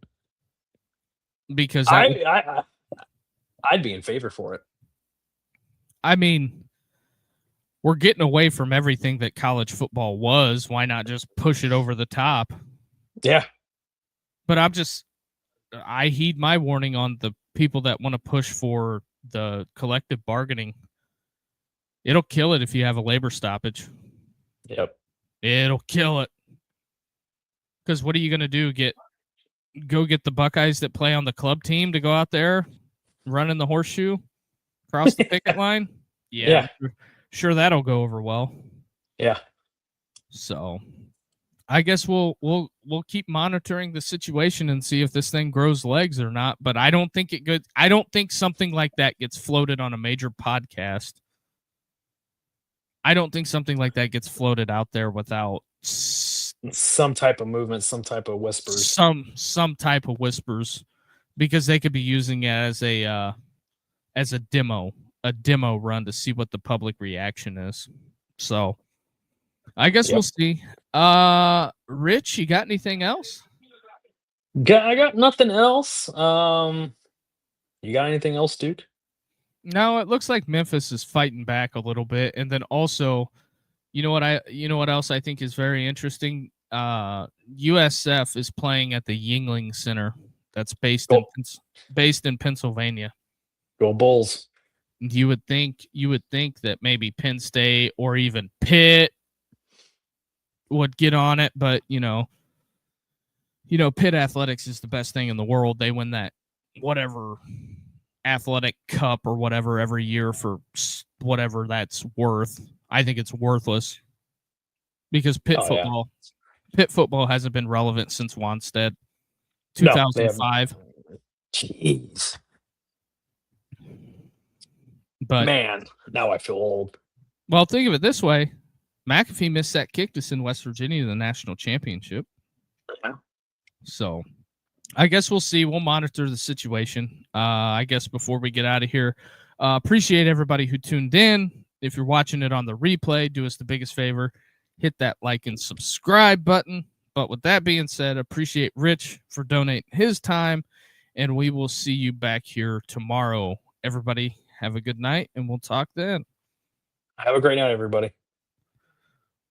Because I'd be in favor for it. I mean, we're getting away from everything that college football was. Why not just push it over the top? Yeah. But I heed my warning on the people that want to push for the collective bargaining. It'll kill it if you have a labor stoppage. Yep. It'll kill it. Because what are you going to do? Go get the Buckeyes that play on the club team to go out there, run in the horseshoe, cross the picket line? Yeah. Sure that'll go over well. Yeah. So I guess we'll keep monitoring the situation and see if this thing grows legs or not. But I don't think I don't think something like that gets floated on a major podcast. I don't think something like that gets floated out there without some type of movement, some type of whispers, some type of whispers, because they could be using it as a demo run to see what the public reaction is. So I guess we'll see. Rich, you got anything else? I got nothing else. You got anything else, Duke? No, it looks like Memphis is fighting back a little bit, and then also, you know what else I think is very interesting? USF is playing at the Yuengling Center, that's based in Pennsylvania. Go Bulls! You would think that maybe Penn State or even Pitt would get on it, but Pitt athletics is the best thing in the world. They win that whatever athletic cup or whatever every year for whatever that's worth. I think it's worthless because Pitt football hasn't been relevant since Wanstead, 2005. Jeez. But man, now I feel old. Well, think of it this way. McAfee missed that kick to send West Virginia to the national championship. Yeah. So I guess we'll see. We'll monitor the situation. I guess before we get out of here, appreciate everybody who tuned in. If you're watching it on the replay, do us the biggest favor. Hit that like and subscribe button. But with that being said, appreciate Rich for donating his time. And we will see you back here tomorrow. Everybody have a good night, and we'll talk then. Have a great night, everybody.